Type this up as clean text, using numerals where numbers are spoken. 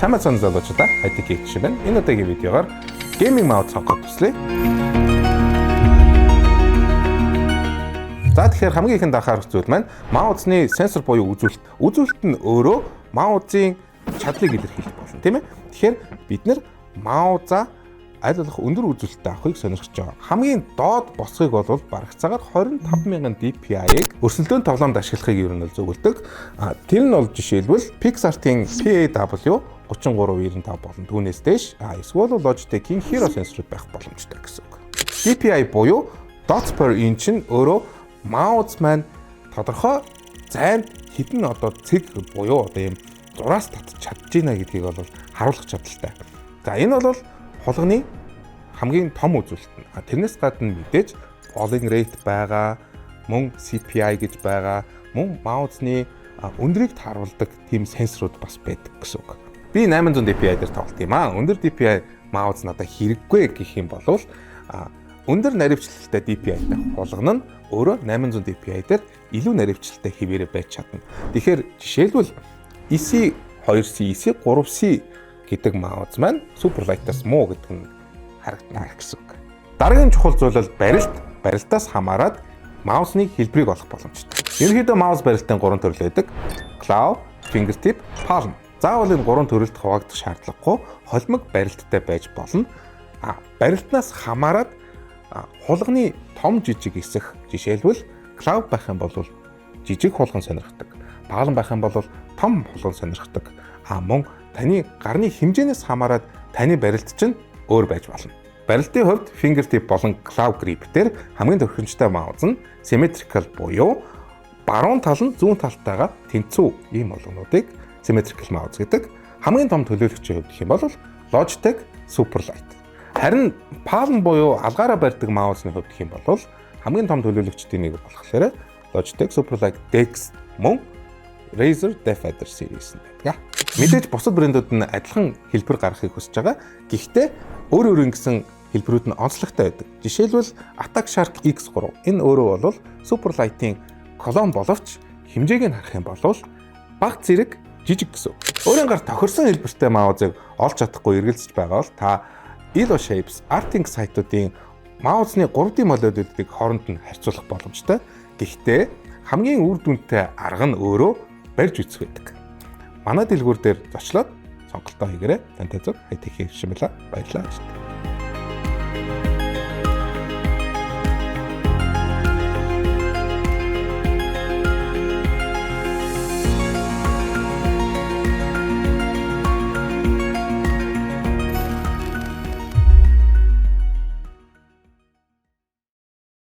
Сайн мэцэн залуучуудаа хайтек хийх байна. Энэ удаагийн видеогоор гейминг маус сонгох туслая. За тэгэхээр хамгийн ихэнд анхаарах зүйл маань маусны сенсор буюу үзүүлэлт. Үзүүлэлт нь өөрөө маусийн чадлыг илэрхийлэх болно, тийм ээ. Тэгэхээр бид нэр маусаа аль болох өндөр үзүүлэлттэй авахыг сонирхож байгаа. Хамгийн доод босхыг бол барагцаагаар 25,000 DPI-г өрсөлдөөн тоглоомд ашиглахыг ер нь зөвлөдөг. Тэр нь бол жишээлбэл Pixart-ийн PAW 3395 болон түүнээс дээш эсвэл Logitech-ийн Hero сенсорууд байх боломжтой гэсэн үг. DPI буюу dots per inch нь өөрөө маус маань тодорхой зайд хэдэн одоо цэг буюу одоо ийм зураас татж чадж байна гэдгийг бол харуулах чадaltaй. За энэ бол хулганы хамгийн том үзүүлэлт нь. Тэрнээс гадна мэдээж polling rate байгаа, мөн CPI гэж байгаа, мөн маусны өндрийг тааруулдаг тийм сенсорууд бас байдаг гэсэн үг. Би 800 DPI дээр тоглолт юм аа. Өндөр DPI маус надад хэрэггүй гэх юм бол өндөр наривчлалтай DPI-тай хулгана нь өөрөө 800 DPI дээр илүү наривчлалтай хэвээрээ байж чадна. Тэгэхээр жишээлбэл EC 2C, EC 3C гэдэг маус маань Superlight-аас муу гэдэг нь харагдана гэсэн үг. Дараагийн чухал зүйл бол барилт. Барилтаас хамаарат маусны хэлбэрийг олох боломжтой. Ерөнхийдөө маус барилтын 3 төрөл байдаг. Claw, fingertip, palm. Заавал энэ 3 төрөлд хуваагдах шаардлагагүй холимог барилттай байж болно. Барилтнаас хамаарат хулганы том жижиг хэсэг жишээлбэл claw байх юм бол жижиг хулган сонирхдаг. Palm байх юм бол том хулган сонирхдаг. Мөн таны гарны хэмжээнээс хамаарат таны барилт чинь өөр байж болно. Барилтын хувьд fingertip болон claw grip дээр хамгийн тохиромжтой маус нь symmetrical буюу баруун тал нь зүүн талтайгаа тэнцүү ийм болгонуудыг symmetrical маус гэдэг. Хамгийн том төлөөлөгчийн хувьд гэх юм бол Logitech Superlight. Харин Palm буюу алгаараа барьдаг маусны хувьд гэх юм бол хамгийн том төлөөлөгчдийн нэг болохоор Logitech Superlight Dex мөн Razer Defender series нь байдаг. Мэдээж бусад брэндүүд нь адилхан хэлбэр гаргахыг хүсэж байгаа. Гэхдээ өөр ингэсэн хэлбэрүүд нь онцлогтой байдаг. Жишээлбэл Attack Shark X3 энэ өөрөө бол Superlight-ийн клон боловч хэмжээг нь харах юм бол бага зэрэг жижиг гэсэн. Өөрийн гар тохирсон хэлбэртэй маусыг олж чадахгүй эргэлзэж байгаа бол та Elo Shapes, Arting сайтуудын маусны 3D модулуудыг хооронд нь харьцуулах боломжтой. Гэхдээ хамгийн үр дүнтэй арга нь өөрөө барьж үзэх байдаг. Манай дэлгүүр дээр зочлоод сонголтоо хийгээрэй. Тантай зөв хайтек хийх юм байна. Баярлалаа.